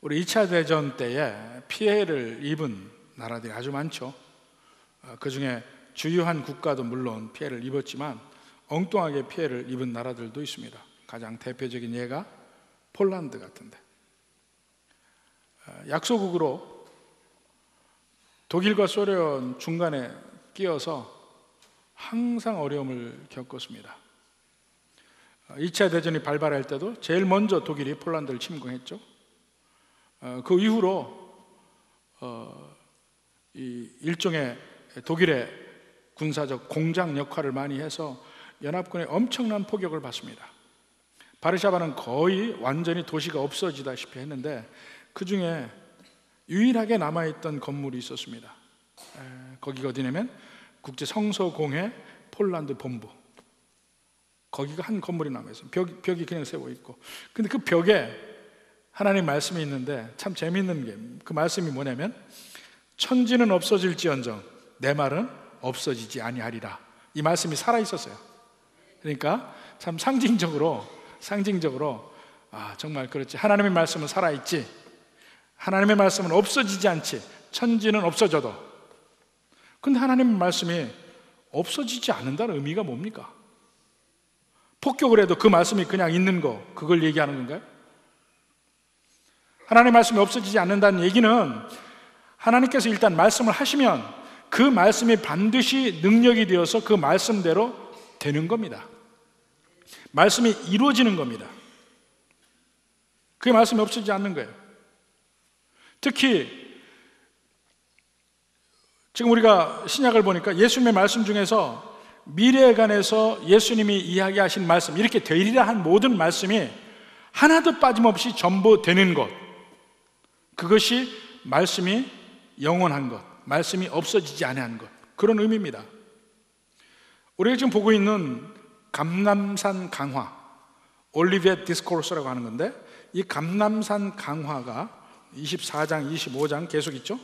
우리 2차 대전 때에 피해를 입은 나라들이 아주 많죠. 그 중에 주요한 국가도 물론 피해를 입었지만 엉뚱하게 피해를 입은 나라들도 있습니다. 가장 대표적인 예가 폴란드 같은데, 약소국으로 독일과 소련 중간에 끼어서 항상 어려움을 겪었습니다. 2차 대전이 발발할 때도 제일 먼저 독일이 폴란드를 침공했죠. 그 이후로 이 일종의 독일의 군사적 공장 역할을 많이 해서 연합군의 엄청난 포격을 받습니다. 바르샤바는 거의 완전히 도시가 없어지다시피 했는데 그 중에 유일하게 남아있던 건물이 있었습니다. 거기가 어디냐면 국제성서공회 폴란드 본부, 거기가 한 건물이 남아있어요. 벽이 그냥 세워 있고, 근데 그 벽에 하나님 말씀이 있는데 참 재미있는 게, 그 말씀이 뭐냐면 천지는 없어질지언정 내 말은 없어지지 아니하리라. 이 말씀이 살아있었어요. 그러니까 참 상징적으로 정말 그렇지, 하나님의 말씀은 살아있지, 하나님의 말씀은 없어지지 않지. 천지는 없어져도. 근데 하나님의 말씀이 없어지지 않는다는 의미가 뭡니까? 폭격을 해도 그 말씀이 그냥 있는 거, 그걸 얘기하는 건가요? 하나님의 말씀이 없어지지 않는다는 얘기는 하나님께서 일단 말씀을 하시면 그 말씀이 반드시 능력이 되어서 그 말씀대로 되는 겁니다. 말씀이 이루어지는 겁니다. 그 말씀이 없어지지 않는 거예요. 특히 지금 우리가 신약을 보니까 예수님의 말씀 중에서 미래에 관해서 예수님이 이야기하신 말씀, 이렇게 되리라 한 모든 말씀이 하나도 빠짐없이 전부 되는 것, 그것이 말씀이 영원한 것, 말씀이 없어지지 아니한 것, 그런 의미입니다. 우리가 지금 보고 있는 감람산 강화, 올리벳 디스코르스라고 하는 건데, 이 감람산 강화가 24장, 25장 계속 있죠.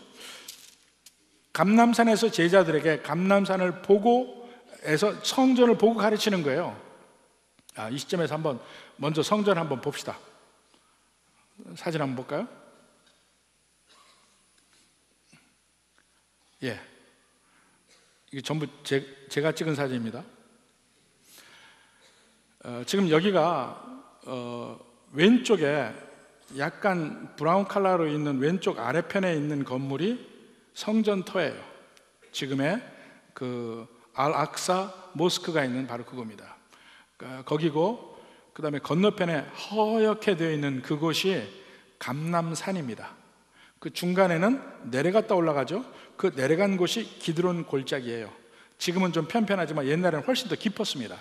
감람산에서 제자들에게 감람산을 보고 해서 성전을 보고 가르치는 거예요. 이 시점에서 한번 먼저 성전 한번 봅시다. 사진 한번 볼까요? 예, 이게 전부 제가 찍은 사진입니다. 지금 여기가 왼쪽에 약간 브라운 컬러로 있는 왼쪽 아래편에 있는 건물이 성전터예요. 지금의 그 알악사 모스크가 있는 바로 그겁니다. 거기고, 그 다음에 건너편에 허옇게 되어 있는 그곳이 감람산입니다. 그 중간에는 내려갔다 올라가죠. 그 내려간 곳이 기드론 골짜기예요. 지금은 좀 편편하지만 옛날에는 훨씬 더 깊었습니다.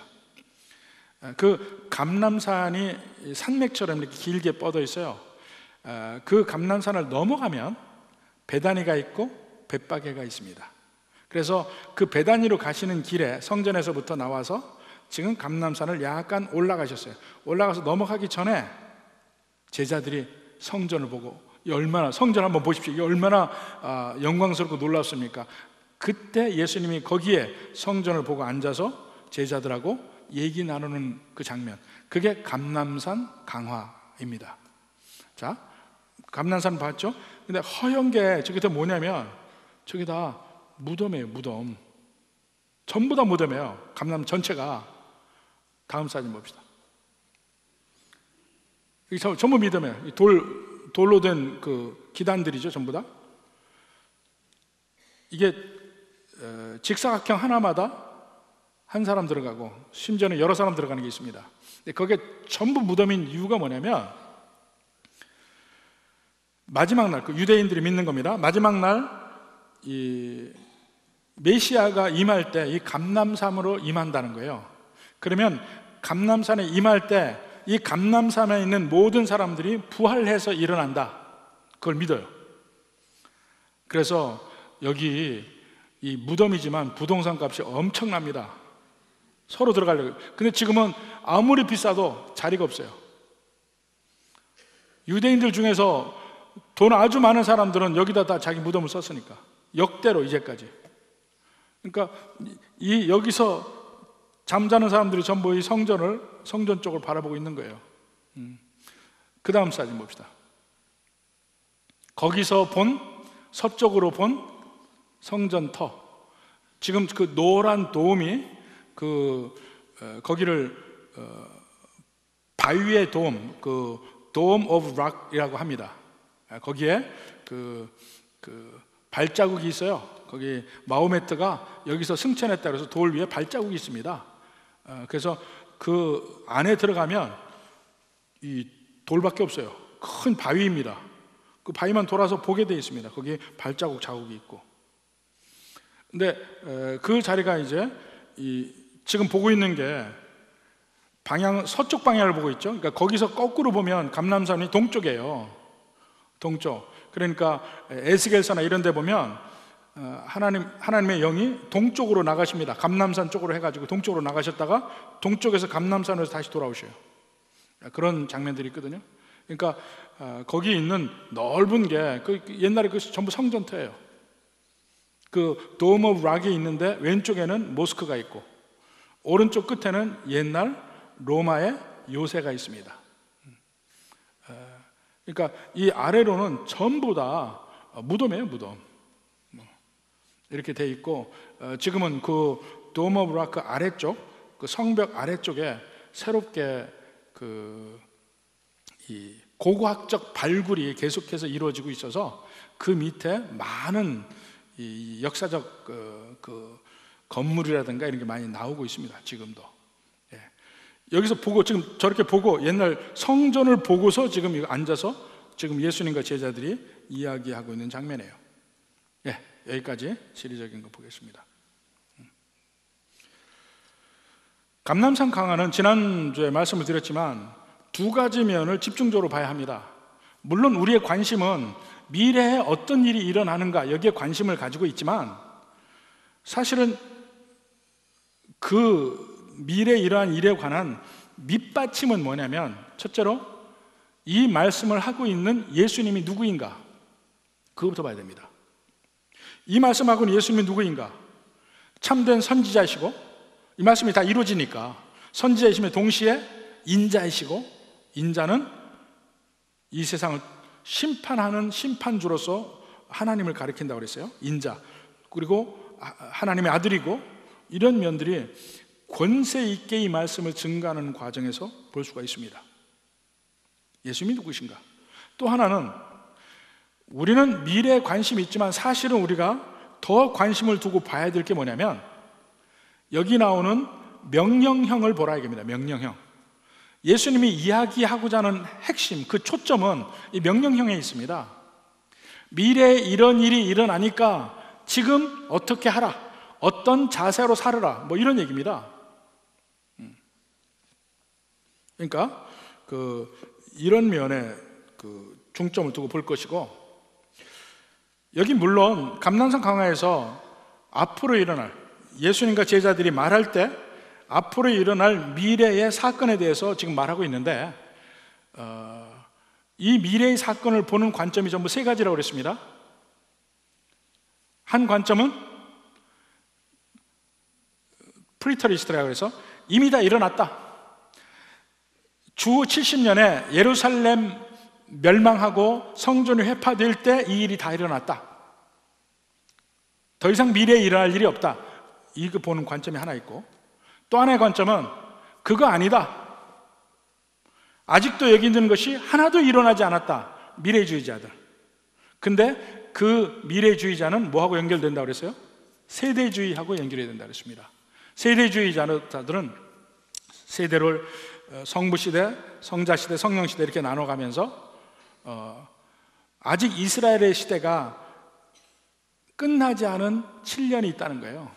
그 감람산이 산맥처럼 이렇게 길게 뻗어 있어요. 그 감람산을 넘어가면 베다니가 있고 벳바게가 있습니다. 그래서 그 베다니로 가시는 길에 성전에서부터 나와서 지금 감람산을 약간 올라가셨어요. 올라가서 넘어가기 전에 제자들이 성전을 보고, 얼마나, 성전 한번 보십시오, 이게 얼마나 영광스럽고 놀랍습니까? 그때 예수님이 거기에 성전을 보고 앉아서 제자들하고 얘기 나누는 그 장면, 그게 감람산 강화입니다. 자, 감람산 봤죠? 근데 허연 게 저기 다 뭐냐면 저기 다 무덤이에요. 무덤, 전부 다 무덤이에요. 감람 전체가. 다음 사진 봅시다. 이게 전부 무덤이에요. 돌로 된 그 기단들이죠, 전부 다. 이게 직사각형 하나마다 한 사람 들어가고, 심지어는 여러 사람 들어가는 게 있습니다. 근데 그게 전부 무덤인 이유가 뭐냐면, 마지막 날, 그 유대인들이 믿는 겁니다. 마지막 날 이 메시아가 임할 때 이 감람산으로 임한다는 거예요. 그러면 감람산에 임할 때 이 감람산에 있는 모든 사람들이 부활해서 일어난다, 그걸 믿어요. 그래서 여기 이 무덤이지만 부동산 값이 엄청납니다. 서로 들어가려고. 근데 지금은 아무리 비싸도 자리가 없어요. 유대인들 중에서 돈 아주 많은 사람들은 여기다 다 자기 무덤을 썼으니까, 역대로 이제까지. 그러니까 여기서 잠자는 사람들이 전부 이 성전 쪽을 바라보고 있는 거예요. 그 다음 사진 봅시다. 거기서 본 서쪽으로 본 성전터, 지금 그 노란 도움이 거기를 바위의 도움, 그 Dome of Rock이라고 합니다. 거기에 그 발자국이 있어요. 거기 마호메트가 여기서 승천했다 그래서 돌 위에 발자국이 있습니다. 그래서 그 안에 들어가면 이 돌밖에 없어요. 큰 바위입니다. 그 바위만 돌아서 보게 되어 있습니다. 거기에 발자국 자국이 있고. 근데 그 자리가 이제 지금 보고 있는 게 서쪽 방향을 보고 있죠. 그러니까 거기서 거꾸로 보면 감람산이 동쪽이에요. 동쪽. 그러니까 에스겔서나 이런 데 보면 하나님의 영이 동쪽으로 나가십니다. 감람산 쪽으로 해가지고 동쪽으로 나가셨다가 동쪽에서 감람산으로 다시 돌아오셔요. 그런 장면들이 있거든요. 그러니까 거기 있는 넓은 게 옛날에 전부 성전터예요. 그 도움 오브 락이 있는데 왼쪽에는 모스크가 있고 오른쪽 끝에는 옛날 로마의 요새가 있습니다. 그러니까 이 아래로는 전부 다 무덤이에요, 무덤. 이렇게 돼 있고 지금은 그 도움 오브 락 아래쪽, 그 성벽 아래쪽에 새롭게 이 고고학적 발굴이 계속해서 이루어지고 있어서 그 밑에 많은 이 역사적 건물이라든가 이런 게 많이 나오고 있습니다. 지금도. 여기서 보고 지금 저렇게 보고 옛날 성전을 보고서 지금 이거 앉아서 지금 예수님과 제자들이 이야기하고 있는 장면이에요. 여기까지 시리적인 거 보겠습니다. 감람산 강화는 지난주에 말씀을 드렸지만 두 가지 면을 집중적으로 봐야 합니다. 물론 우리의 관심은 미래에 어떤 일이 일어나는가 여기에 관심을 가지고 있지만 사실은 그 미래에 이러한 일에 관한 밑받침은 뭐냐면 첫째로 이 말씀을 하고 있는 예수님이 누구인가 그거부터 봐야 됩니다. 이 말씀하고 있는 예수님이 누구인가? 참된 선지자이시고 이 말씀이 다 이루어지니까 선지자이시며 동시에 인자이시고 인자는 이 세상을 심판하는 심판주로서 하나님을 가리킨다고 그랬어요. 인자. 그리고 하나님의 아들이고 이런 면들이 권세 있게 이 말씀을 증거하는 과정에서 볼 수가 있습니다. 예수님이 누구신가? 또 하나는 우리는 미래에 관심이 있지만 사실은 우리가 더 관심을 두고 봐야 될 게 뭐냐면 여기 나오는 명령형을 보라 이겁니다. 명령형. 예수님이 이야기하고자 하는 핵심, 그 초점은 이 명령형에 있습니다. 미래에 이런 일이 일어나니까 지금 어떻게 하라, 어떤 자세로 살아라, 뭐 이런 얘기입니다. 그러니까 이런 면에 중점을 두고 볼 것이고 여기 물론 감람산 강화에서 앞으로 일어날 예수님과 제자들이 말할 때 앞으로 일어날 미래의 사건에 대해서 지금 말하고 있는데 이 미래의 사건을 보는 관점이 전부 세 가지라고 그랬습니다. 한 관점은 프리터리스트라고 해서 이미 다 일어났다. 주 70년에 예루살렘 멸망하고 성전이 회파될 때 이 일이 다 일어났다. 더 이상 미래에 일어날 일이 없다. 이거 보는 관점이 하나 있고 또 하나의 관점은 그거 아니다. 아직도 여기 있는 것이 하나도 일어나지 않았다. 미래주의자들. 근데 그 미래주의자는 뭐하고 연결된다고 그랬어요? 세대주의하고 연결이 된다고 그랬습니다. 세대주의자들은 세대를 성부시대, 성자시대, 성령시대 이렇게 나눠가면서 아직 이스라엘의 시대가 끝나지 않은 7년이 있다는 거예요.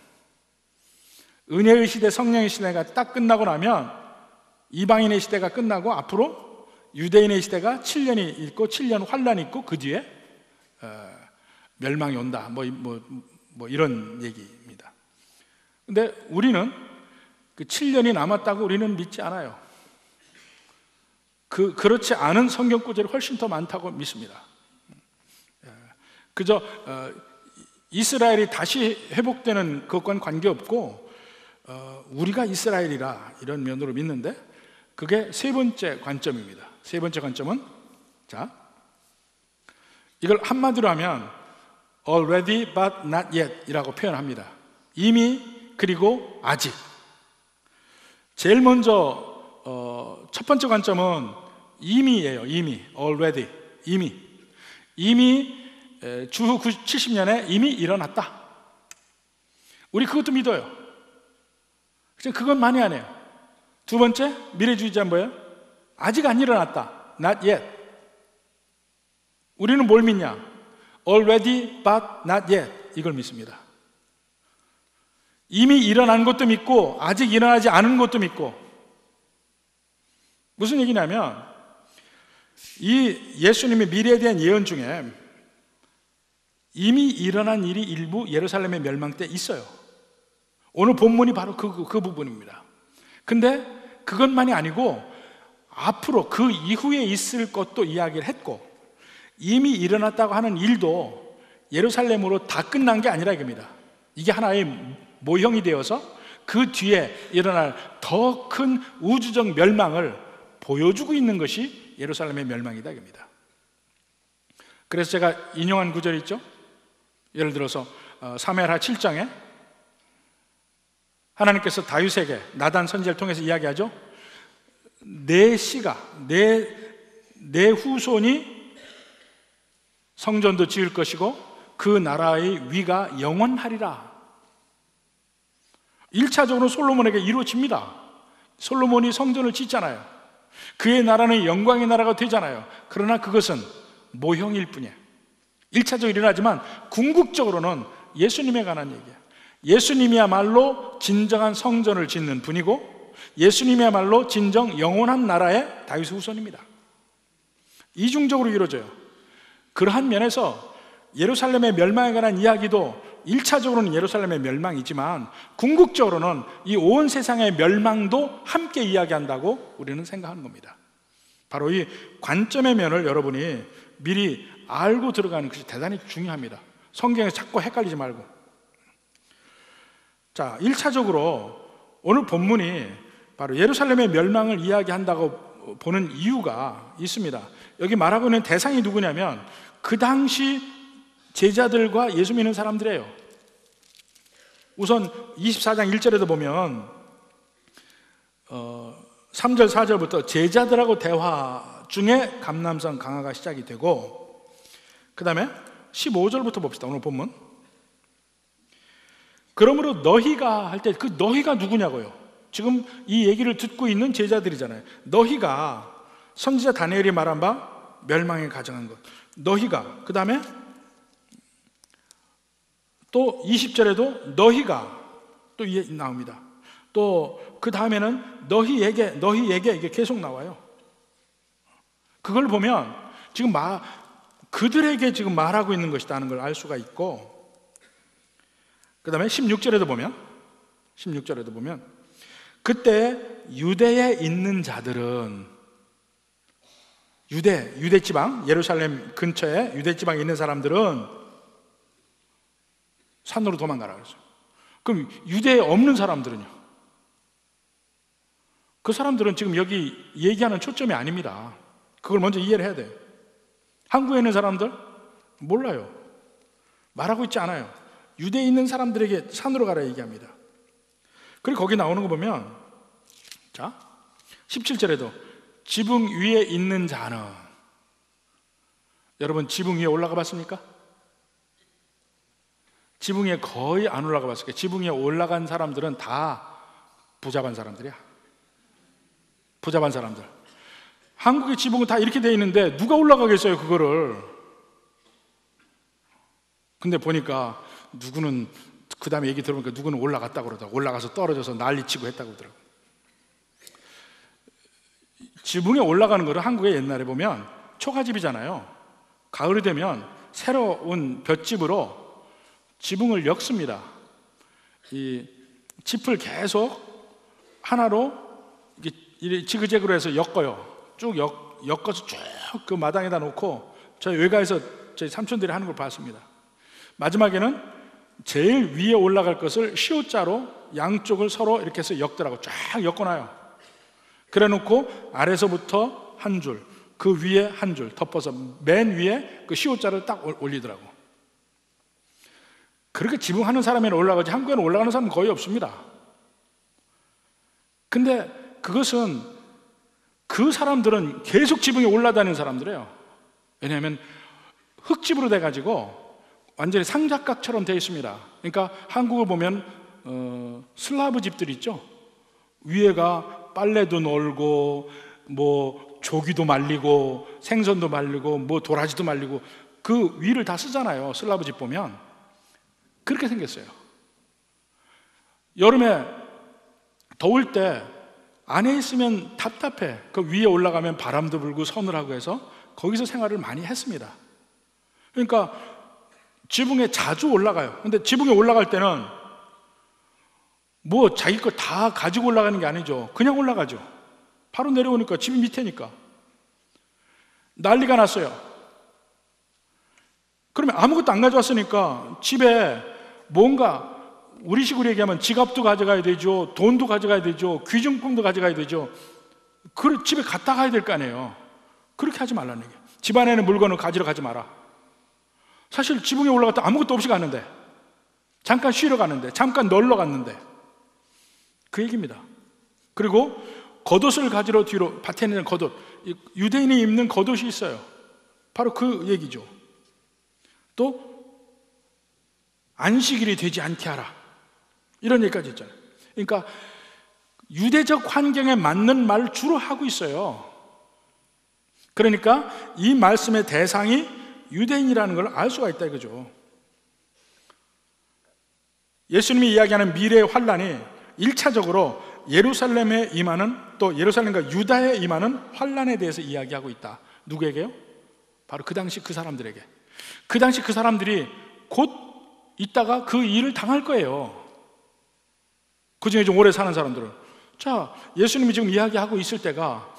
은혜의 시대, 성령의 시대가 딱 끝나고 나면 이방인의 시대가 끝나고 앞으로 유대인의 시대가 7년이 있고 7년 환란이 있고 그 뒤에 멸망이 온다. 뭐 이런 얘기입니다. 근데 우리는 그 7년이 남았다고 우리는 믿지 않아요. 그렇지 않은 성경 구절이 훨씬 더 많다고 믿습니다. 그저 이스라엘이 다시 회복되는 것과는 관계없고 우리가 이스라엘이라 이런 면으로 믿는데 그게 세 번째 관점입니다. 세 번째 관점은 이걸 한마디로 하면 already but not yet 이라고 표현합니다. 이미 이고 아직. 제일 먼저 첫 번째 관점은 이미예요. 이미, already, 이미 주후 70년에 이미 일어났다. 우리 그것도 믿어요. 그건 많이 안 해요. 두 번째 미래주의자는 뭐예요? 아직 안 일어났다. Not yet. 우리는 뭘 믿냐? Already but not yet 이걸 믿습니다. 이미 일어난 것도 믿고 아직 일어나지 않은 것도 믿고. 무슨 얘기냐면 이 예수님의 미래에 대한 예언 중에 이미 일어난 일이 일부 예루살렘의 멸망 때 있어요. 오늘 본문이 바로 그 부분입니다. 근데 그것만이 아니고 앞으로 그 이후에 있을 것도 이야기를 했고 이미 일어났다고 하는 일도 예루살렘으로 다 끝난 게 아니라 이겁니다. 이게 하나의 모형이 되어서 그 뒤에 일어날 더 큰 우주적 멸망을 보여주고 있는 것이 예루살렘의 멸망이다 이겁니다. 그래서 제가 인용한 구절이 있죠. 예를 들어서 사무엘하 7장에 하나님께서 다윗에게 나단 선지자를 통해서 이야기하죠. 내 씨가 내 후손이 성전도 지을 것이고 그 나라의 위가 영원하리라. 1차적으로 솔로몬에게 이루어집니다. 솔로몬이 성전을 짓잖아요. 그의 나라는 영광의 나라가 되잖아요. 그러나 그것은 모형일 뿐이에요. 1차적으로 일어나지만 궁극적으로는 예수님에 관한 얘기예요. 예수님이야말로 진정한 성전을 짓는 분이고 예수님이야말로 진정 영원한 나라의 다윗 후손입니다. 이중적으로 이루어져요. 그러한 면에서 예루살렘의 멸망에 관한 이야기도 1차적으로는 예루살렘의 멸망이지만 궁극적으로는 이 온 세상의 멸망도 함께 이야기한다고 우리는 생각하는 겁니다. 바로 이 관점의 면을 여러분이 미리 알고 들어가는 것이 대단히 중요합니다. 성경에서 자꾸 헷갈리지 말고. 자, 1차적으로 오늘 본문이 바로 예루살렘의 멸망을 이야기한다고 보는 이유가 있습니다. 여기 말하고 있는 대상이 누구냐면 그 당시 제자들과 예수 믿는 사람들이에요. 우선 24장 1절에도 보면 3절 4절부터 제자들하고 대화 중에 감람성 강화가 시작이 되고 그 다음에 15절부터 봅시다. 오늘 본문. 그러므로 너희가 할 때 그 너희가 누구냐고요. 지금 이 얘기를 듣고 있는 제자들이잖아요. 너희가 선지자 다니엘이 말한 바 멸망에 가정한 것. 너희가 그 다음에 또 20절에도 너희가 또 나옵니다. 또 그 다음에는 너희에게 이게 계속 나와요. 그걸 보면 지금 그들에게 지금 말하고 있는 것이라는 걸 알 수가 있고 그 다음에 16절에도 보면 그때 유대에 있는 자들은 유대 지방 예루살렘 근처에 유대 지방에 있는 사람들은 산으로 도망가라 그랬어요. 그럼 유대에 없는 사람들은요? 그 사람들은 지금 여기 얘기하는 초점이 아닙니다. 그걸 먼저 이해를 해야 돼요. 한국에 있는 사람들 몰라요. 말하고 있지 않아요. 유대에 있는 사람들에게 산으로 가라 얘기합니다. 그리고 거기 나오는 거 보면 자 17절에도 지붕 위에 있는 자는 여러분 지붕 위에 올라가 봤습니까? 지붕 위에 거의 안 올라가 봤을 거예요. 지붕 위에 올라간 사람들은 다 부잡한 사람들이야. 부잡한 사람들. 한국의 지붕은 다 이렇게 돼 있는데 누가 올라가겠어요 그거를. 근데 보니까 누구는 그 다음에 얘기 들어보니까 누구는 올라갔다고 그러더라고. 올라가서 떨어져서 난리치고 했다고 그러더라고. 지붕에 올라가는 거를 한국에 옛날에 보면 초가집이잖아요. 가을이 되면 새로운 볏짚으로 지붕을 엮습니다. 이 짚을 계속 하나로 이렇게 지그재그로 해서 엮어요. 쭉 엮어서 쭉 그 마당에다 놓고 저희 외가에서 저희 삼촌들이 하는 걸 봤습니다. 마지막에는 제일 위에 올라갈 것을 시옷자로 양쪽을 서로 이렇게 해서 엮더라고. 쫙 엮어놔요. 그래 놓고 아래서부터 한 줄, 그 위에 한 줄 덮어서 맨 위에 그 시옷자를 딱 올리더라고. 그렇게 지붕하는 사람에는 올라가지 한국에는 올라가는 사람은 거의 없습니다. 근데 그것은 그 사람들은 계속 지붕에 올라다니는 사람들이에요. 왜냐하면 흙집으로 돼가지고 완전히 상자각처럼 되어 있습니다. 그러니까 한국을 보면 슬라브 집들 있죠. 위에가 빨래도 널고 뭐 조기도 말리고 생선도 말리고 뭐 도라지도 말리고 그 위를 다 쓰잖아요. 슬라브 집 보면 그렇게 생겼어요. 여름에 더울 때 안에 있으면 답답해. 그 위에 올라가면 바람도 불고 서늘하고 해서 거기서 생활을 많이 했습니다. 그러니까 지붕에 자주 올라가요. 근데 지붕에 올라갈 때는 뭐 자기 거 다 가지고 올라가는 게 아니죠. 그냥 올라가죠. 바로 내려오니까 집 밑에니까 난리가 났어요. 그러면 아무것도 안 가져왔으니까 집에 뭔가 우리식으로 얘기하면 지갑도 가져가야 되죠. 돈도 가져가야 되죠. 귀중품도 가져가야 되죠. 그 집에 갖다 가야 될 거 아니에요. 그렇게 하지 말라는 얘기예요. 집 안에 있는 물건을 가지러 가지 마라. 사실 지붕에 올라갔다 아무것도 없이 갔는데, 잠깐 쉬러 갔는데, 잠깐 놀러 갔는데, 그 얘기입니다. 그리고 겉옷을 가지러 뒤로, 밭에 있는 겉옷, 유대인이 입는 겉옷이 있어요. 바로 그 얘기죠. 또 안식일이 되지 않게 하라, 이런 얘기까지 있잖아요. 그러니까 유대적 환경에 맞는 말을 주로 하고 있어요. 그러니까 이 말씀의 대상이 유대인이라는 걸 알 수가 있다 이거죠. 예수님이 이야기하는 미래의 환란이 1차적으로 예루살렘에 임하는, 또 예루살렘과 유다에 임하는 환란에 대해서 이야기하고 있다. 누구에게요? 바로 그 당시 그 사람들에게. 그 당시 그 사람들이 곧 있다가 그 일을 당할 거예요. 그 중에 좀 오래 사는 사람들은. 자, 예수님이 지금 이야기하고 있을 때가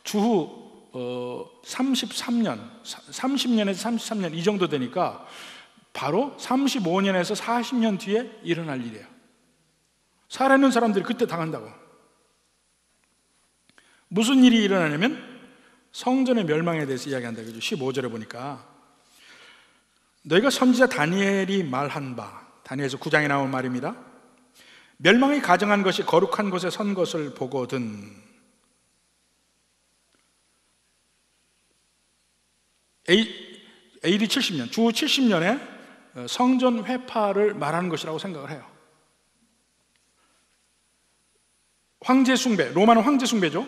주후 33년, 30년에서 33년 이 정도 되니까 바로 35년에서 40년 뒤에 일어날 일이에요. 살아있는 사람들이 그때 당한다고. 무슨 일이 일어나냐면 성전의 멸망에 대해서 이야기한다. 15절에 보니까 너희가 선지자 다니엘이 말한 바, 다니엘서 9장에 나온 말입니다. 멸망이 가정한 것이 거룩한 곳에 선 것을 보거든. AD 70년, 주후 70년에 성전 회파를 말하는 것이라고 생각을 해요. 황제 숭배, 로마는 황제 숭배죠.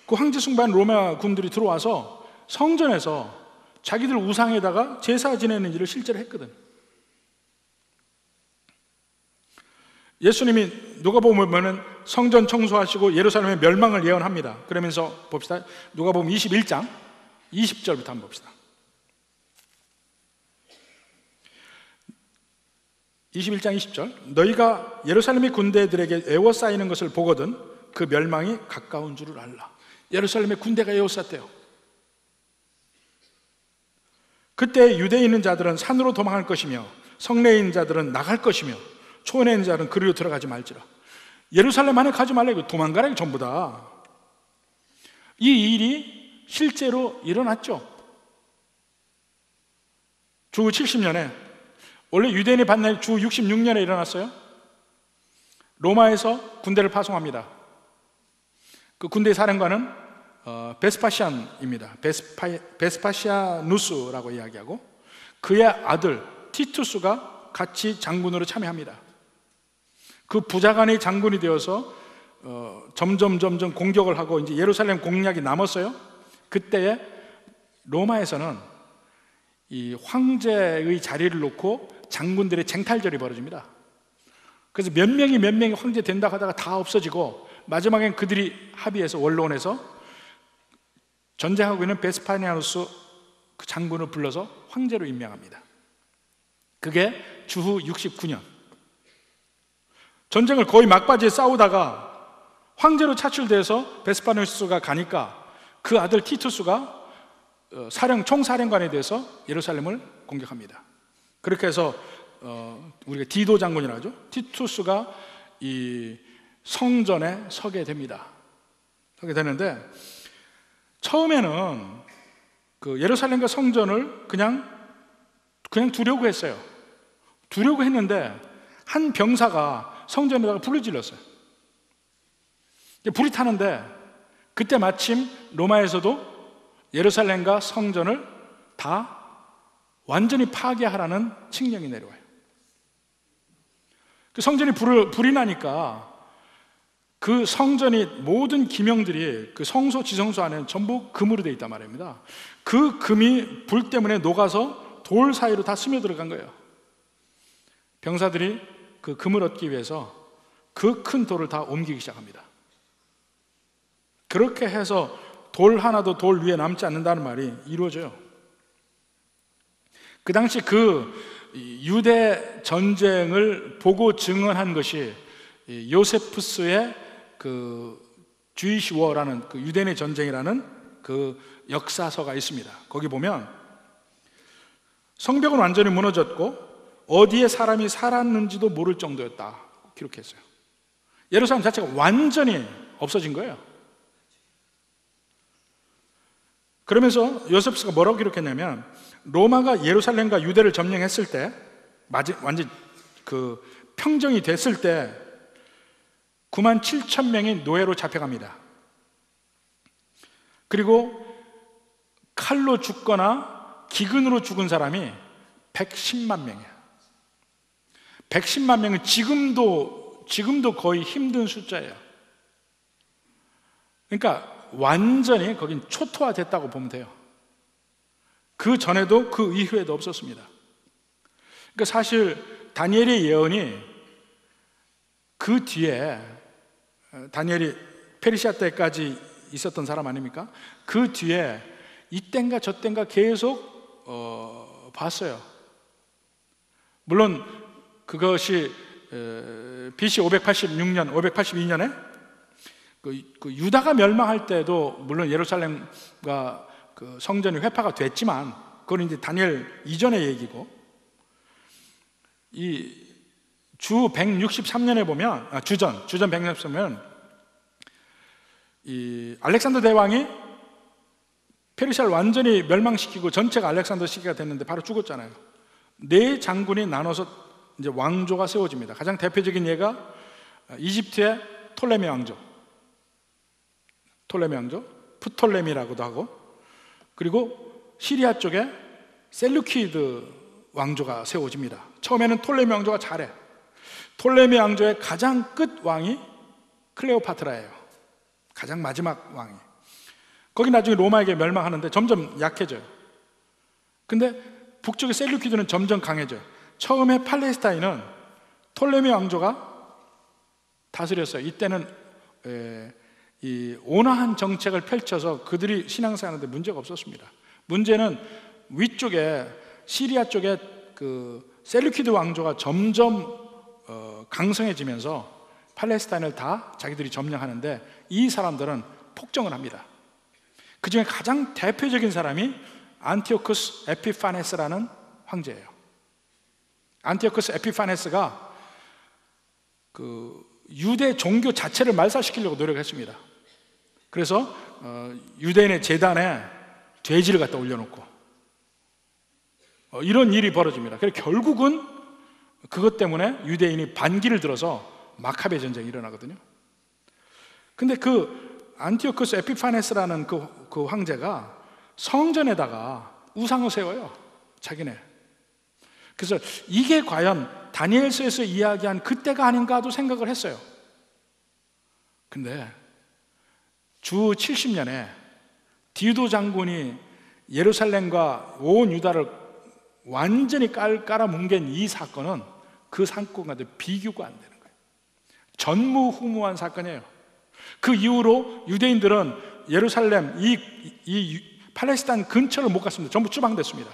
그 황제 숭배한 로마 군들이 들어와서 성전에서 자기들 우상에다가 제사 지내는 일을 실제로 했거든. 예수님이 누가복음 보면은 성전 청소하시고 예루살렘의 멸망을 예언합니다. 그러면서 봅시다. 누가복음 21장 20절부터 한번 봅시다. 21장 20절. 너희가 예루살렘의 군대들에게 에워싸이는 것을 보거든 그 멸망이 가까운 줄을 알라. 예루살렘의 군대가 에워쌌대요. 그때 유대에 있는 자들은 산으로 도망할 것이며 성내에 있는 자들은 나갈 것이며 초원에 있는 자들은 그리로 들어가지 말지라. 예루살렘 안에 가지 말라. 이거 도망가라. 이거 전부 다. 이 일이 실제로 일어났죠. 주 70년에, 원래 유대인이 받는 주 66년에 일어났어요. 로마에서 군대를 파송합니다. 그 군대 사령관은 베스파시안입니다. 베스파시아누스라고 이야기하고 그의 아들 티투스가 같이 장군으로 참여합니다. 그 부자간이 장군이 되어서 점점 공격을 하고 이제 예루살렘 공략이 남았어요. 그때에 로마에서는 이 황제의 자리를 놓고 장군들의 쟁탈전이 벌어집니다. 그래서 몇 명이 황제 된다 하다가 다 없어지고 마지막엔 그들이 합의해서 원로원에서 전쟁하고 있는 베스파니아누스 그 장군을 불러서 황제로 임명합니다. 그게 주후 69년. 전쟁을 거의 막바지에 싸우다가 황제로 차출돼서 베스파니아누스가 가니까 그 아들 티투스가 총사령관에 대해서 예루살렘을 공격합니다. 그렇게 해서 우리가 디도 장군이라고 하죠. 티투스가 이 성전에 서게 됩니다. 서게 되는데 처음에는 그 예루살렘과 성전을 그냥 두려고 했어요. 두려고 했는데 한 병사가 성전에다가 불을 질렀어요. 불이 타는데 그때 마침 로마에서도 예루살렘과 성전을 다 완전히 파괴하라는 칙령이 내려와요. 그 성전이 불이 나니까 그 성전이 모든 기명들이 그 성소 지성소 안에는 전부 금으로 되어 있단 말입니다. 그 금이 불 때문에 녹아서 돌 사이로 다 스며 들어간 거예요. 병사들이 그 금을 얻기 위해서 그 큰 돌을 다 옮기기 시작합니다. 그렇게 해서 돌 하나도 돌 위에 남지 않는다는 말이 이루어져요. 그 당시 그 유대 전쟁을 보고 증언한 것이 요세푸스의 그 주이시 워라는 그 유대인의 전쟁이라는 그 역사서가 있습니다. 거기 보면 성벽은 완전히 무너졌고 어디에 사람이 살았는지도 모를 정도였다 기록했어요. 예루살렘 자체가 완전히 없어진 거예요. 그러면서 요세푸스가 뭐라고 기록했냐면 로마가 예루살렘과 유대를 점령했을 때 완전 그 평정이 됐을 때 9만 7천 명이 노예로 잡혀갑니다. 그리고 칼로 죽거나 기근으로 죽은 사람이 110만 명이에요. 110만 명은 지금도 거의 힘든 숫자예요. 그러니까 완전히 거긴 초토화됐다고 보면 돼요. 그 전에도 그 이후에도 없었습니다. 그러니까 사실 다니엘의 예언이 그 뒤에 다니엘이 페르시아 때까지 있었던 사람 아닙니까? 그 뒤에 이땐가 저땐가 계속 봤어요. 물론 그것이 BC 586년, 582년에 그 유다가 멸망할 때도 물론 예루살렘과 그 성전이 회파가 됐지만 그건 이제 다니엘 이전의 얘기고, 이 주 163년에 보면 주전 163년 이 알렉산더 대왕이 페르시아를 완전히 멸망시키고 전체가 알렉산더 시기가 됐는데 바로 죽었잖아요. 네 장군이 나눠서 이제 왕조가 세워집니다. 가장 대표적인 예가 이집트의 톨레미 왕조, 프톨레미라고도 하고, 그리고 시리아 쪽에 셀루키드 왕조가 세워집니다. 처음에는 톨레미 왕조가 잘해. 톨레미 왕조의 가장 끝 왕이 클레오파트라예요. 가장 마지막 왕이. 거기 나중에 로마에게 멸망하는데 점점 약해져요. 근데 북쪽의 셀루키드는 점점 강해져요. 처음에 팔레스타인은 톨레미 왕조가 다스렸어요. 이때는 이 온화한 정책을 펼쳐서 그들이 신앙생활하는데 문제가 없었습니다. 문제는 위쪽에 시리아 쪽에 그 셀루키드 왕조가 점점 강성해지면서 팔레스타인을 다 자기들이 점령하는데 이 사람들은 폭정을 합니다. 그 중에 가장 대표적인 사람이 안티오쿠스 에피파네스라는 황제예요. 안티오쿠스 에피파네스가 그 유대 종교 자체를 말살시키려고 노력했습니다. 그래서 유대인의 제단에 돼지를 갖다 올려놓고 이런 일이 벌어집니다. 그래서 결국은 그것 때문에 유대인이 반기를 들어서 마카베 전쟁이 일어나거든요. 근데 그 안티오쿠스 에피파네스라는 그 황제가 성전에다가 우상을 세워요. 자기네. 그래서 이게 과연 다니엘서에서 이야기한 그때가 아닌가도 생각을 했어요. 근데 주 70년에 디도 장군이 예루살렘과 온 유다를 완전히 깔아뭉갠 이 사건은 그 사건과 비교가 안 되는 거예요. 전무후무한 사건이에요. 그 이후로 유대인들은 예루살렘 이 팔레스타인 근처를 못 갔습니다. 전부 추방됐습니다.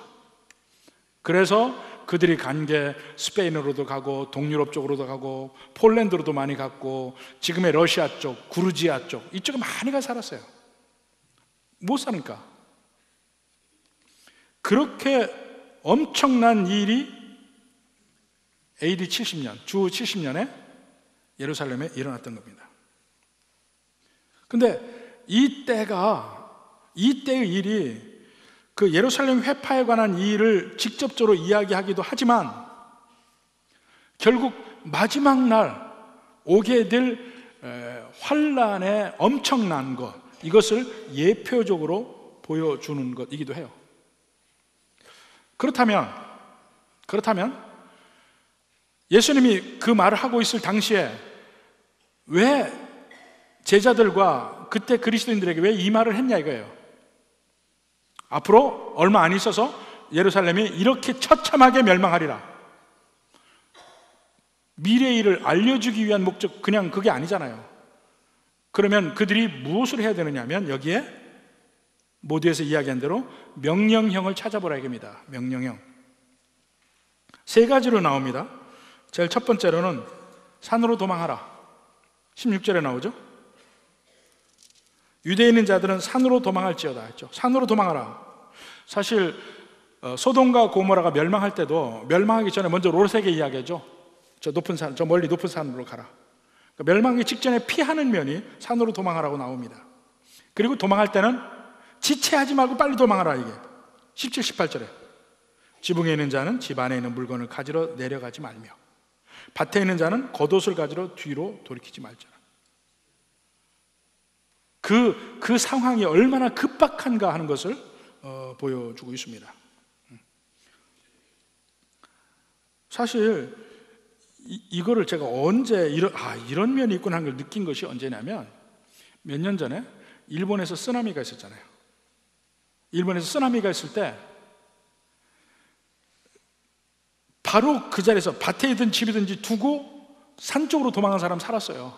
그래서 그들이 간 게 스페인으로도 가고 동유럽 쪽으로도 가고 폴란드로도 많이 갔고 지금의 러시아 쪽, 구르지아 쪽 이쪽에 많이 가 살았어요. 못 사니까. 그렇게 엄청난 일이 AD 70년, 주 70년에 예루살렘에 일어났던 겁니다. 근데 이때의 일이 그 예루살렘 회파에 관한 이 일을 직접적으로 이야기하기도 하지만 결국 마지막 날 오게 될 환란의 엄청난 것, 이것을 예표적으로 보여주는 것이기도 해요. 그렇다면 예수님이 그 말을 하고 있을 당시에 왜 제자들과 그때 그리스도인들에게 왜 이 말을 했냐 이거예요. 앞으로 얼마 안 있어서 예루살렘이 이렇게 처참하게 멸망하리라. 미래의 일을 알려주기 위한 목적, 그냥 그게 아니잖아요. 그러면 그들이 무엇을 해야 되느냐 하면 여기에 모두에서 이야기한 대로 명령형을 찾아보라 이겁니다. 명령형. 세 가지로 나옵니다. 제일 첫 번째로는 산으로 도망하라. 16절에 나오죠. 유대에 있는 자들은 산으로 도망할지어다 했죠. 산으로 도망하라. 사실 소돔과 고모라가 멸망할 때도 멸망하기 전에 먼저 롯에게 이야기하죠. 저 높은 산, 저 멀리 높은 산으로 가라. 그러니까 멸망하기 직전에 피하는 면이 산으로 도망하라고 나옵니다. 그리고 도망할 때는 지체하지 말고 빨리 도망하라 이게 17, 18절에 지붕에 있는 자는 집 안에 있는 물건을 가지러 내려가지 말며 밭에 있는 자는 겉옷을 가지러 뒤로 돌이키지 말자라. 그 상황이 얼마나 급박한가 하는 것을 보여주고 있습니다. 사실 이거를 제가 언제 이런 면이 있구나 하는 걸 느낀 것이 언제냐면 몇 년 전에 일본에서 쓰나미가 있었잖아요. 일본에서 쓰나미가 있을 때 바로 그 자리에서 밭에든 집이든지 두고 산 쪽으로 도망간 사람 살았어요.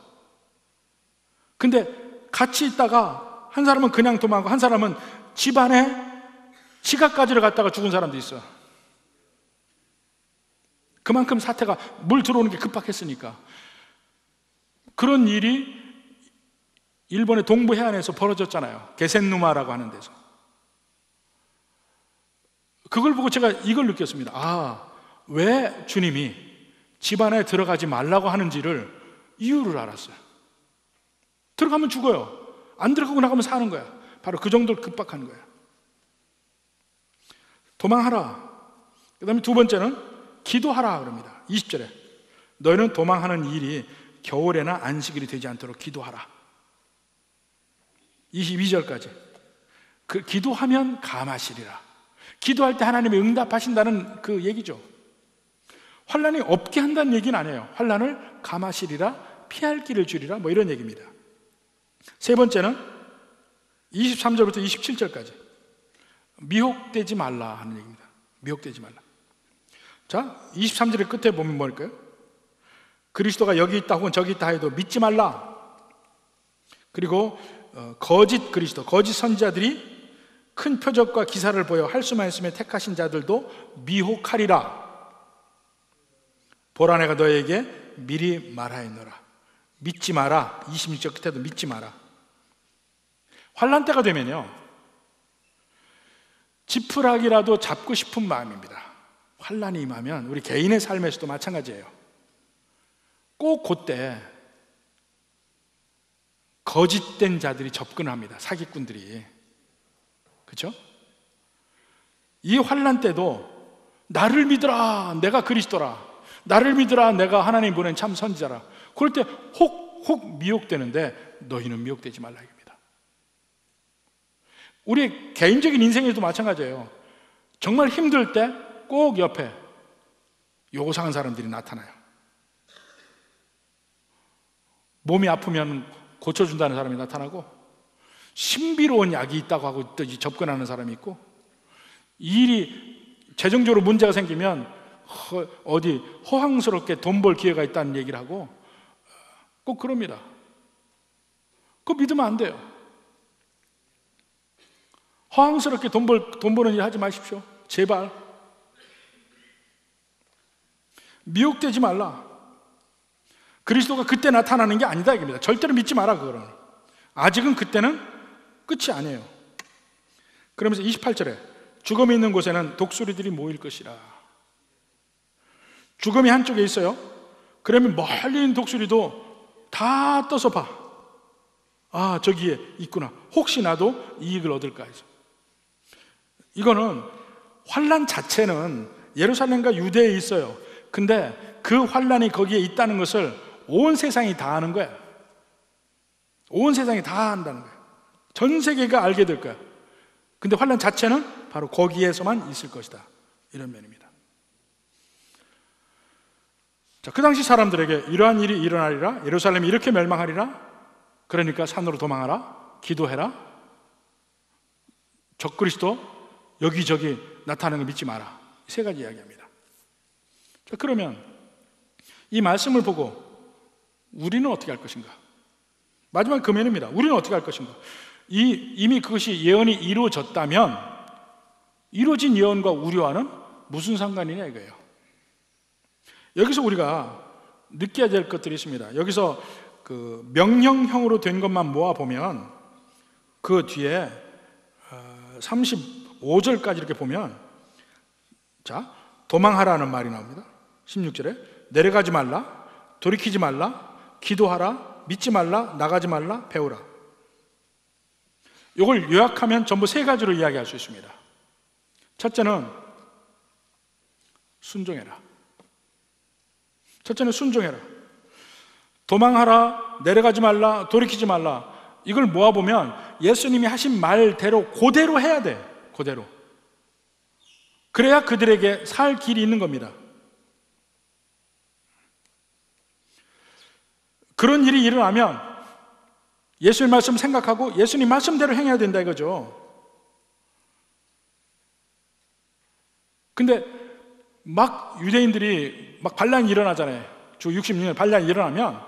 근데 같이 있다가 한 사람은 그냥 도망가고 한 사람은 집 안에 지갑 가지러 갔다가 죽은 사람도 있어요. 그만큼 사태가 물 들어오는 게 급박했으니까. 그런 일이 일본의 동부 해안에서 벌어졌잖아요. 게센누마라고 하는 데서. 그걸 보고 제가 이걸 느꼈습니다. 왜 주님이 집 안에 들어가지 말라고 하는지를 이유를 알았어요. 들어가면 죽어요. 안 들어가고 나가면 사는 거야. 바로 그 정도로 급박한 거야. 도망하라. 그 다음에 두 번째는 기도하라 그럽니다. 20절에 너희는 도망하는 일이 겨울에나 안식일이 되지 않도록 기도하라. 22절까지 그 기도하면 감하시리라. 기도할 때 하나님이 응답하신다는 그 얘기죠. 환란이 없게 한다는 얘기는 아니에요. 환란을 감하시리라, 피할 길을 주리라, 뭐 이런 얘기입니다. 세 번째는 23절부터 27절까지 미혹되지 말라 하는 얘기입니다. 미혹되지 말라. 자, 23절의 끝에 보면 뭘까요? 그리스도가 여기 있다 혹은 저기 있다 해도 믿지 말라. 그리고 거짓 그리스도, 거짓 선지자들이 큰 표적과 기사를 보여 할 수만 있으면 택하신 자들도 미혹하리라. 보라 내가 너에게 미리 말하였노라. 믿지 마라. 26절 끝에도 믿지 마라. 환난 때가 되면요, 지푸라기라도 잡고 싶은 마음입니다. 환난이 임하면 우리 개인의 삶에서도 마찬가지예요. 꼭 그때 거짓된 자들이 접근합니다. 사기꾼들이. 그렇죠? 이 환난 때도 나를 믿으라, 내가 그리스도라, 나를 믿으라, 내가 하나님 보낸 참 선지자라. 그럴 때 혹 미혹되는데 너희는 미혹되지 말라 입니다. 우리 개인적인 인생에도 마찬가지예요. 정말 힘들 때 꼭 옆에 요상한 사람들이 나타나요. 몸이 아프면 고쳐준다는 사람이 나타나고, 신비로운 약이 있다고 하고 또 접근하는 사람이 있고, 일이 재정적으로 문제가 생기면 어디 허황스럽게 돈 벌 기회가 있다는 얘기를 하고 꼭 그럽니다. 그거 믿으면 안 돼요. 허황스럽게 돈 버는 일 하지 마십시오. 제발. 미혹되지 말라. 그리스도가 그때 나타나는 게 아니다 이겁니다. 절대로 믿지 마라 그거는. 아직은 그때는 끝이 아니에요. 그러면서 28절에 죽음이 있는 곳에는 독수리들이 모일 것이라. 죽음이 한쪽에 있어요. 그러면 멀리 있는 독수리도 다 떠서 봐. 아, 저기에 있구나. 혹시 나도 이익을 얻을까 해서. 이거는 환난 자체는 예루살렘과 유대에 있어요. 근데 그 환난이 거기에 있다는 것을 온 세상이 다 아는 거야. 온 세상이 다 안다는 거야. 전 세계가 알게 될 거야. 근데 환난 자체는 바로 거기에서만 있을 것이다. 이런 면입니다. 자, 그 당시 사람들에게 이러한 일이 일어나리라, 예루살렘이 이렇게 멸망하리라, 그러니까 산으로 도망하라, 기도해라, 적그리스도 여기저기 나타나는 거 믿지 마라. 세 가지 이야기합니다. 자, 그러면 이 말씀을 보고 우리는 어떻게 할 것인가? 마지막 금연입니다. 우리는 어떻게 할 것인가? 이미 그것이 예언이 이루어졌다면 이루어진 예언과 우리와는 무슨 상관이냐 이거예요. 여기서 우리가 느껴야 될 것들이 있습니다. 여기서 그 명령형으로 된 것만 모아보면 그 뒤에 35절까지 이렇게 보면, 자, 도망하라는 말이 나옵니다. 16절에 내려가지 말라, 돌이키지 말라, 기도하라, 믿지 말라, 나가지 말라, 배우라. 이걸 요약하면 전부 세 가지로 이야기할 수 있습니다. 첫째는 순종해라. 첫째는 순종해라. 도망하라, 내려가지 말라, 돌이키지 말라. 이걸 모아보면 예수님이 하신 말대로 그대로 해야 돼. 그대로. 그래야 그들에게 살 길이 있는 겁니다. 그런 일이 일어나면 예수님 말씀 생각하고 예수님 말씀대로 행해야 된다 이거죠. 근데 막 유대인들이 막 반란이 일어나잖아요. 주 66년 반란이 일어나면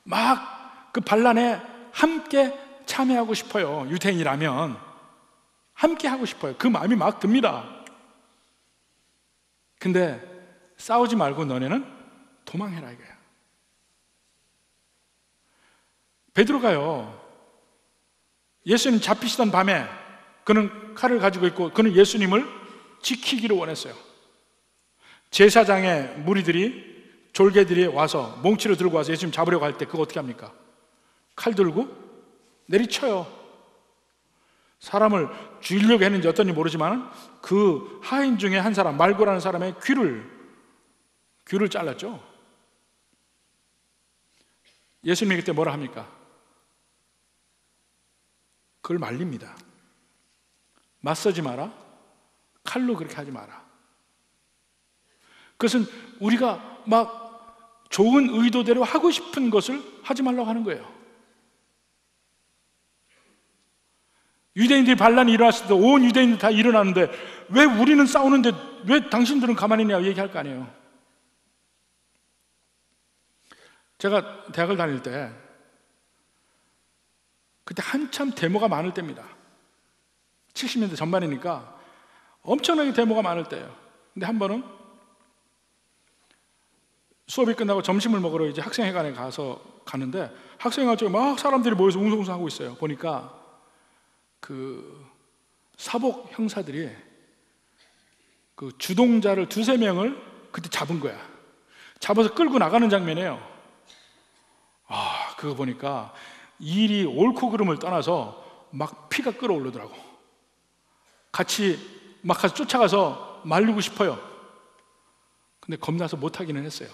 막 그 반란에 함께 참여하고 싶어요. 유대인이라면 함께 하고 싶어요. 그 마음이 막 듭니다. 근데 싸우지 말고 너네는 도망해라 이거야. 베드로가요, 예수님 잡히시던 밤에 그는 칼을 가지고 있고 그는 예수님을 지키기를 원했어요. 제사장의 무리들이, 졸개들이 와서 몽치를 들고 와서 예수님 잡으려고 할 때 그거 어떻게 합니까? 칼 들고 내리쳐요. 사람을 죽이려고 했는지 어떤지 모르지만 그 하인 중에 한 사람, 말고라는 사람의 귀를 잘랐죠. 예수님이 그때 뭐라 합니까? 그걸 말립니다. 맞서지 마라, 칼로 그렇게 하지 마라. 그것은 우리가 막 좋은 의도대로 하고 싶은 것을 하지 말라고 하는 거예요. 유대인들이 반란이 일어났을 때 온 유대인들 다 일어나는데 왜 우리는 싸우는데 왜 당신들은 가만히 있냐 얘기할 거 아니에요. 제가 대학을 다닐 때 그때 한참 데모가 많을 때입니다. 70년대 전반이니까 엄청나게 데모가 많을 때예요. 근데 한 번은 수업이 끝나고 점심을 먹으러 이제 학생회관에 가는데 학생회관 쪽에 막 사람들이 모여서 웅성웅성하고 있어요. 보니까 그 사복 형사들이 그 주동자를 두세 명을 그때 잡은 거야. 잡아서 끌고 나가는 장면이에요. 그거 보니까 일이 옳고 그름을 떠나서 막 피가 끓어오르더라고. 같이 막 가서 쫓아가서 말리고 싶어요. 근데 겁나서 못하기는 했어요.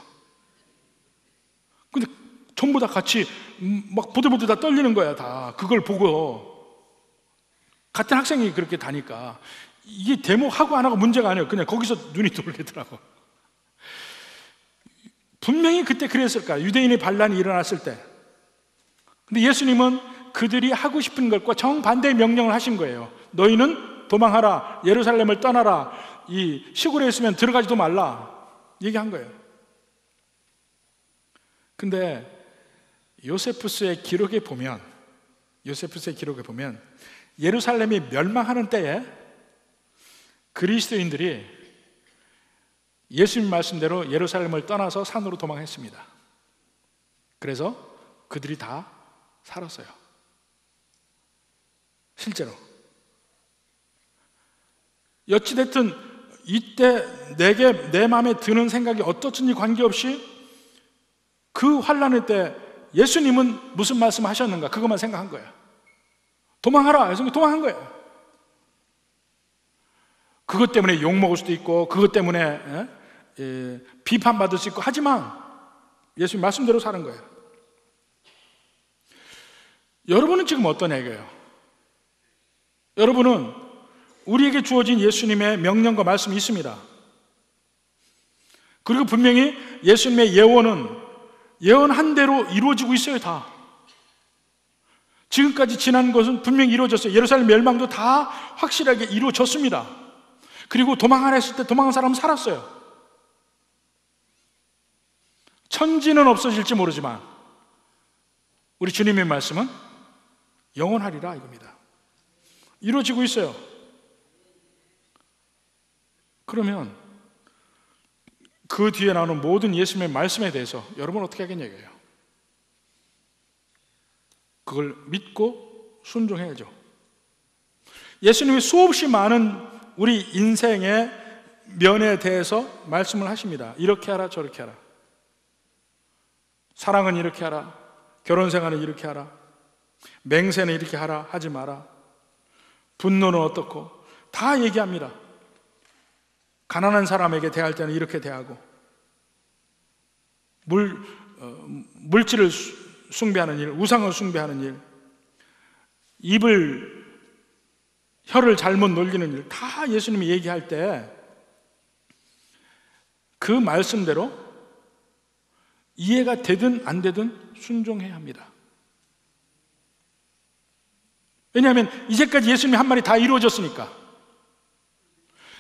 근데 전부 다 같이 막 보들보들 다 떨리는 거야. 다 그걸 보고 같은 학생이 그렇게 다니까 이게 데모하고 안 하고 문제가 아니에요. 그냥 거기서 눈이 돌리더라고. 분명히 그때 그랬을 거야. 유대인의 반란이 일어났을 때. 근데 예수님은 그들이 하고 싶은 것과 정반대의 명령을 하신 거예요. 너희는 도망하라, 예루살렘을 떠나라, 이 시골에 있으면 들어가지도 말라 얘기한 거예요. 근데 요세푸스의 기록에 보면 예루살렘이 멸망하는 때에 그리스도인들이 예수님 말씀대로 예루살렘을 떠나서 산으로 도망했습니다. 그래서 그들이 다 살았어요. 실제로. 어찌됐든 이때 내 마음에 드는 생각이 어떻든지 관계없이 그 환난의 때 예수님은 무슨 말씀 하셨는가 그것만 생각한 거예요. 도망하라. 예수님이 도망한 거예요. 그것 때문에 욕먹을 수도 있고, 그것 때문에 비판받을 수 있고, 하지만 예수님 말씀대로 사는 거예요. 여러분은 지금 어떤 애예요? 여러분은 우리에게 주어진 예수님의 명령과 말씀이 있습니다. 그리고 분명히 예수님의 예언은 예언한 대로 이루어지고 있어요. 다 지금까지 지난 것은 분명히 이루어졌어요. 예루살렘 멸망도 다 확실하게 이루어졌습니다. 그리고 도망하라 했을 때 도망한 사람은 살았어요. 천지는 없어질지 모르지만 우리 주님의 말씀은 영원하리라 이겁니다. 이루어지고 있어요. 그러면 그 뒤에 나오는 모든 예수님의 말씀에 대해서 여러분 어떻게 하겠냐고요? 그걸 믿고 순종해야죠. 예수님이 수없이 많은 우리 인생의 면에 대해서 말씀을 하십니다. 이렇게 하라 저렇게 하라, 사랑은 이렇게 하라, 결혼생활은 이렇게 하라, 맹세는 이렇게 하라, 하지 마라, 분노는 어떻고 다 얘기합니다. 가난한 사람에게 대할 때는 이렇게 대하고, 물질을 숭배하는 일, 우상을 숭배하는 일, 혀를 잘못 놀리는 일, 다 예수님이 얘기할 때 그 말씀대로 이해가 되든 안 되든 순종해야 합니다. 왜냐하면 이제까지 예수님이 한 말이 다 이루어졌으니까.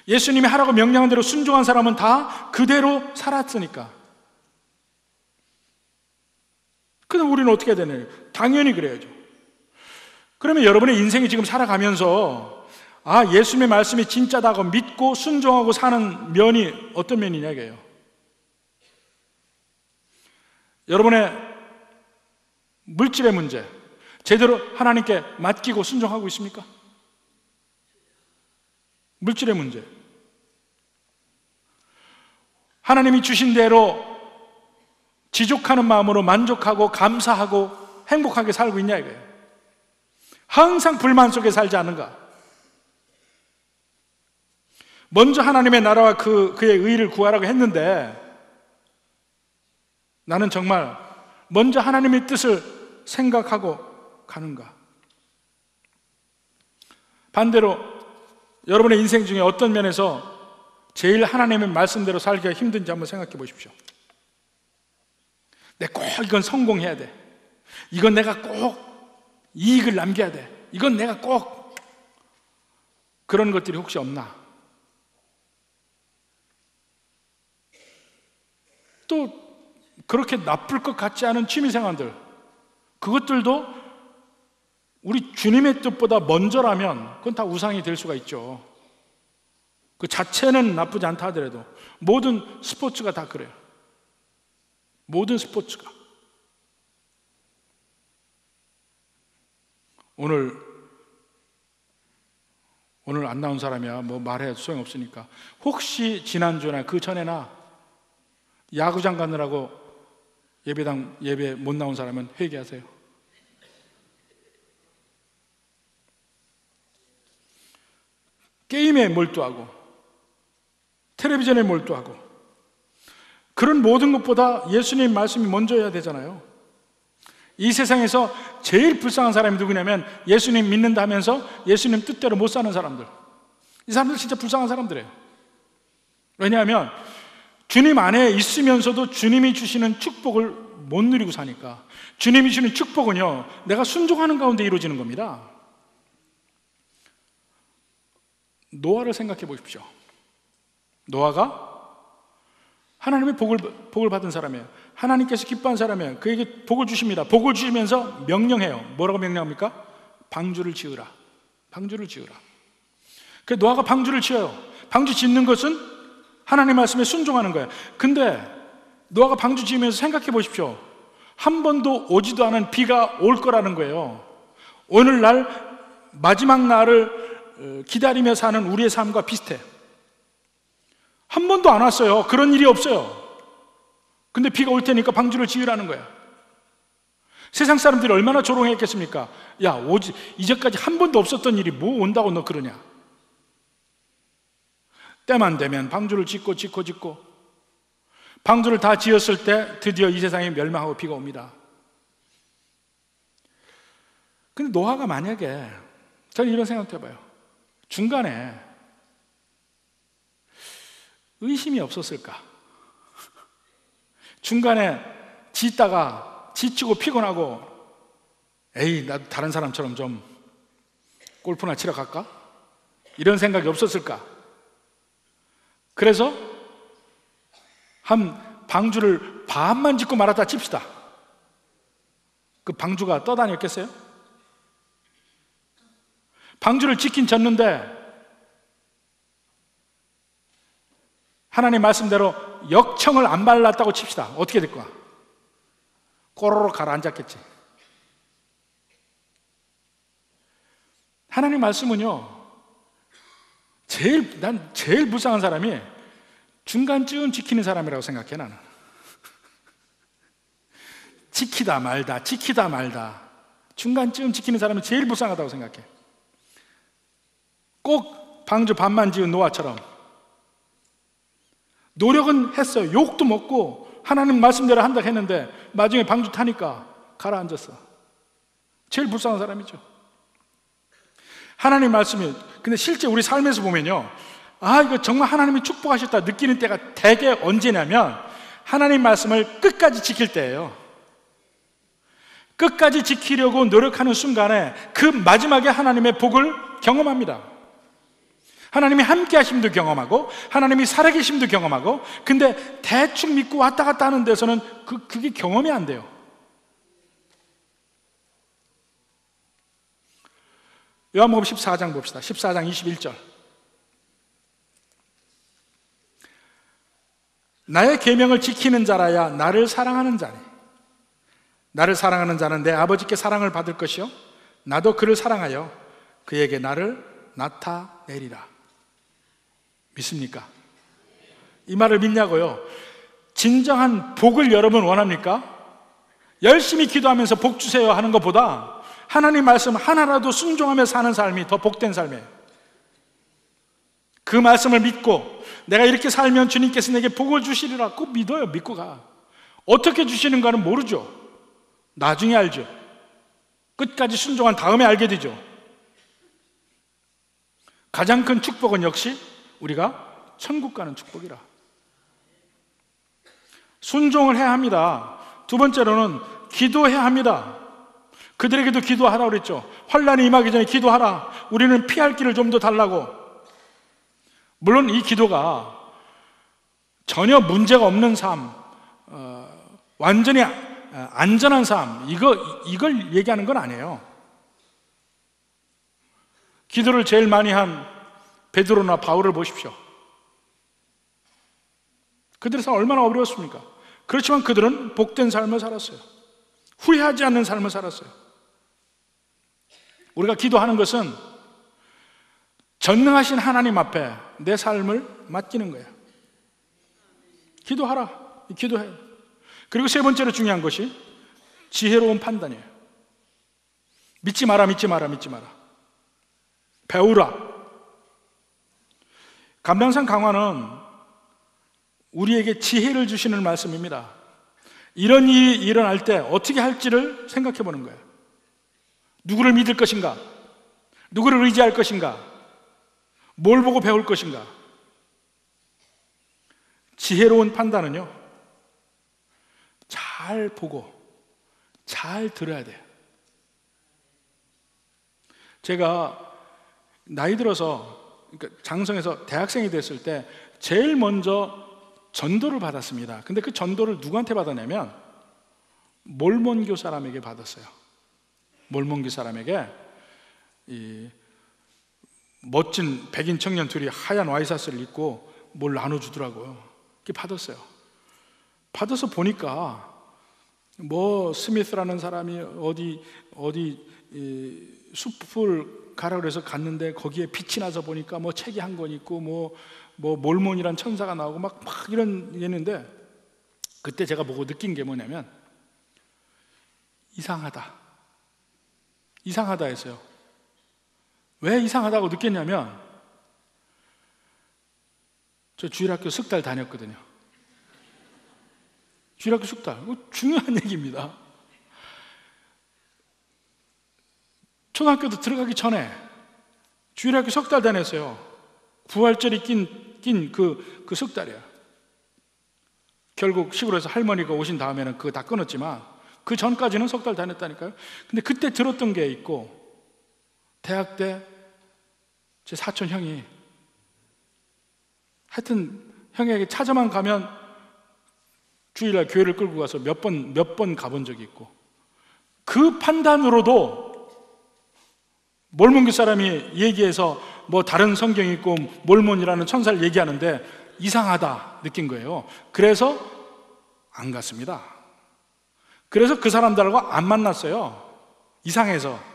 예수님이 하라고 명령한 대로 순종한 사람은 다 그대로 살았으니까. 그럼 우리는 어떻게 해야 되나요? 당연히 그래야죠. 그러면 여러분의 인생이 지금 살아가면서 예수님의 말씀이 진짜다고 믿고 순종하고 사는 면이 어떤 면이냐 이게요. 여러분의 물질의 문제 제대로 하나님께 맡기고 순종하고 있습니까? 물질의 문제, 하나님이 주신 대로 지족하는 마음으로 만족하고 감사하고 행복하게 살고 있냐 이거예요. 항상 불만 속에 살지 않는가? 먼저 하나님의 나라와 그의 의를 구하라고 했는데 나는 정말 먼저 하나님의 뜻을 생각하고 가는가? 반대로 여러분의 인생 중에 어떤 면에서 제일 하나님의 말씀대로 살기가 힘든지 한번 생각해 보십시오. 내가 꼭 이건 성공해야 돼, 이건 내가 꼭 이익을 남겨야 돼, 이건 내가 꼭, 그런 것들이 혹시 없나? 또 그렇게 나쁠 것 같지 않은 취미생활들, 그것들도 우리 주님의 뜻보다 먼저라면 그건 다 우상이 될 수가 있죠. 그 자체는 나쁘지 않다 하더라도 모든 스포츠가 다 그래요. 모든 스포츠가. 오늘 안 나온 사람이야 뭐 말해도 소용없으니까, 혹시 지난주나 그 전에나 야구장 가느라고 예배 못 나온 사람은 회개하세요. 게임에 몰두하고 텔레비전에 몰두하고 그런 모든 것보다 예수님 말씀이 먼저여야 되잖아요. 이 세상에서 제일 불쌍한 사람이 누구냐면 예수님 믿는다 하면서 예수님 뜻대로 못 사는 사람들. 이 사람들 진짜 불쌍한 사람들이에요. 왜냐하면 주님 안에 있으면서도 주님이 주시는 축복을 못 누리고 사니까. 주님이 주시는 축복은요, 내가 순종하는 가운데 이루어지는 겁니다. 노아를 생각해 보십시오. 노아가 하나님의 복을 받은 사람이에요. 하나님께서 기뻐한 사람이에요. 그에게 복을 주십니다. 복을 주시면서 명령해요. 뭐라고 명령합니까? 방주를 지으라. 방주를 지으라. 그 노아가 방주를 지어요. 방주 짓는 것은 하나님 말씀에 순종하는 거예요. 근데 노아가 방주 지으면서 생각해 보십시오. 한 번도 오지도 않은 비가 올 거라는 거예요. 오늘날 마지막 날을 기다리며 사는 우리의 삶과 비슷해. 한 번도 안 왔어요. 그런 일이 없어요. 근데 비가 올 테니까 방주를 지으라는 거야. 세상 사람들이 얼마나 조롱했겠습니까? 야, 이제까지 한 번도 없었던 일이 뭐 온다고 너 그러냐? 때만 되면 방주를 짓고 방주를 다 지었을 때 드디어 이 세상이 멸망하고 비가 옵니다. 근데 노아가 만약에, 저는 이런 생각도 해봐요. 중간에 의심이 없었을까? 중간에 짓다가 지치고 피곤하고, 에이, 나도 다른 사람처럼 좀 골프나 치러 갈까? 이런 생각이 없었을까? 그래서 한 방주를 반만 짓고 말았다 칩시다. 그 방주가 떠다녔겠어요? 방주를 짓긴 졌는데 하나님 말씀대로 역청을 안 발랐다고 칩시다. 어떻게 될 거야? 꼬로록 가라앉았겠지. 하나님 말씀은요, 난 제일 불쌍한 사람이 중간쯤 지키는 사람이라고 생각해. 나는 지키다 말다 중간쯤 지키는 사람이 제일 불쌍하다고 생각해. 꼭 방주 반만 지은 노아처럼 노력은 했어요. 욕도 먹고 하나님 말씀대로 한다고 했는데 나중에 방주 타니까 가라앉았어. 제일 불쌍한 사람이죠. 하나님 말씀이, 근데 실제 우리 삶에서 보면요, 이거 정말 하나님이 축복하셨다 느끼는 때가 대개 언제냐면 하나님 말씀을 끝까지 지킬 때예요. 끝까지 지키려고 노력하는 순간에 그 마지막에 하나님의 복을 경험합니다. 하나님이 함께 하심도 경험하고 하나님이 살아계심도 경험하고, 근데 대충 믿고 왔다 갔다 하는 데서는 그게 경험이 안 돼요. 요한복음 14장 봅시다. 14장 21절. 나의 계명을 지키는 자라야 나를 사랑하는 자니, 나를 사랑하는 자는 내 아버지께 사랑을 받을 것이요 나도 그를 사랑하여 그에게 나를 나타내리라. 믿습니까? 이 말을 믿냐고요? 진정한 복을 여러분 원합니까? 열심히 기도하면서 복 주세요 하는 것보다 하나님 말씀 하나라도 순종하며 사는 삶이 더 복된 삶이에요. 그 말씀을 믿고 내가 이렇게 살면 주님께서 내게 복을 주시리라 꼭 믿어요. 믿고 가. 어떻게 주시는가는 모르죠. 나중에 알죠. 끝까지 순종한 다음에 알게 되죠. 가장 큰 축복은 역시 우리가 천국 가는 축복이라. 순종을 해야 합니다. 두 번째로는 기도해야 합니다. 그들에게도 기도하라고 그랬죠. 환난이 임하기 전에 기도하라. 우리는 피할 길을 좀 더 달라고. 물론 이 기도가 전혀 문제가 없는 삶, 완전히 안전한 삶, 이걸 얘기하는 건 아니에요. 기도를 제일 많이 한 베드로나 바울을 보십시오. 그들의 삶 얼마나 어려웠습니까? 그렇지만 그들은 복된 삶을 살았어요. 후회하지 않는 삶을 살았어요. 우리가 기도하는 것은 전능하신 하나님 앞에 내 삶을 맡기는 거예요. 기도하라. 기도해. 그리고 세 번째로 중요한 것이 지혜로운 판단이에요. 믿지 마라. 배우라. 감람산 강화는 우리에게 지혜를 주시는 말씀입니다. 이런 일이 일어날 때 어떻게 할지를 생각해 보는 거예요. 누구를 믿을 것인가? 누구를 의지할 것인가? 뭘 보고 배울 것인가? 지혜로운 판단은요, 잘 보고 잘 들어야 돼요. 제가 나이 들어서, 그러니까 장성에서 대학생이 됐을 때 제일 먼저 전도를 받았습니다. 근데 그 전도를 누구한테 받았냐면 몰몬교 사람에게 받았어요. 몰몬교 사람에게 이 멋진 백인 청년 둘이 하얀 와이셔츠를 입고 뭘 나눠주더라고요. 이렇게 받았어요. 받아서 보니까 뭐 스미스라는 사람이 어디 숲을 가라 그래서 갔는데 거기에 빛이 나서 보니까 뭐 책이 한 권 있고 뭐 몰몬이란 천사가 나오고 막 이런 얘기했는데, 그때 제가 보고 느낀 게 뭐냐면 이상하다 했어요. 왜 이상하다고 느꼈냐면 저 주일학교 석 달 다녔거든요. 주일학교 석 달. 이거 중요한 얘기입니다. 초등학교도 들어가기 전에 주일학교 석 달 다녔어요. 부활절이 낀 그 석 달이야. 결국 시골에서 할머니가 오신 다음에는 그거 다 끊었지만 그 전까지는 석 달 다녔다니까요. 근데 그때 들었던 게 있고, 대학 때 제 사촌 형이, 하여튼 형에게 찾아만 가면 주일날 교회를 끌고 가서 몇 번 가본 적이 있고, 그 판단으로도 몰몬교 사람이 얘기해서 뭐 다른 성경이 있고 몰몬이라는 천사를 얘기하는데 이상하다 느낀 거예요. 그래서 안 갔습니다. 그래서 그 사람들하고 안 만났어요. 이상해서.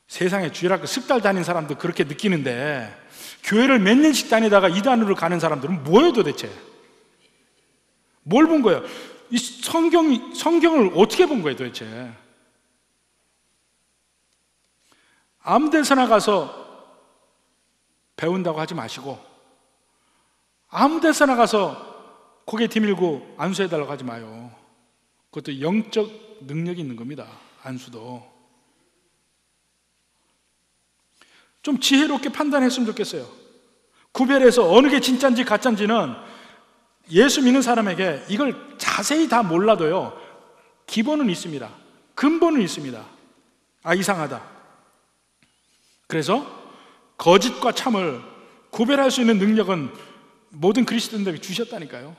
세상에 주일학교 석 달 다닌 사람도 그렇게 느끼는데, 교회를 몇 년씩 다니다가 이단으로 가는 사람들은 뭐예요 도대체? 뭘 본 거예요? 이 성경을 어떻게 본 거예요 도대체? 아무 데서나 가서 배운다고 하지 마시고, 아무 데서나 가서 고개 디밀고 안수해달라고 하지 마요. 그것도 영적 능력이 있는 겁니다. 안수도. 좀 지혜롭게 판단했으면 좋겠어요. 구별해서 어느 게 진짜인지 가짜인지는 예수 믿는 사람에게 이걸 자세히 다 몰라도요, 기본은 있습니다. 근본은 있습니다. 아, 이상하다. 그래서 거짓과 참을 구별할 수 있는 능력은 모든 그리스도인들에게 주셨다니까요.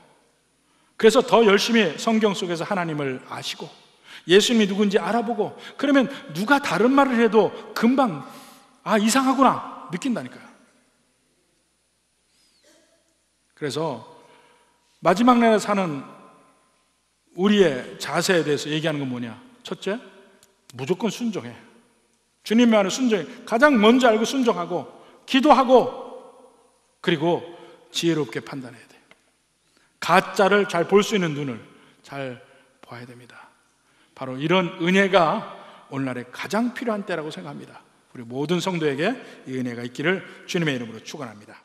그래서 더 열심히 성경 속에서 하나님을 아시고 예수님이 누군지 알아보고, 그러면 누가 다른 말을 해도 금방 아, 이상하구나 느낀다니까요. 그래서 마지막 날에 사는 우리의 자세에 대해서 얘기하는 건 뭐냐? 첫째, 무조건 순종해. 주님 말에 순종해. 가장 먼저 알고 순종하고 기도하고, 그리고 지혜롭게 판단해야 돼. 가짜를 잘 볼 수 있는 눈을 잘 봐야 됩니다. 바로 이런 은혜가 오늘날에 가장 필요한 때라고 생각합니다. 우리 모든 성도에게 이 은혜가 있기를 주님의 이름으로 축원합니다.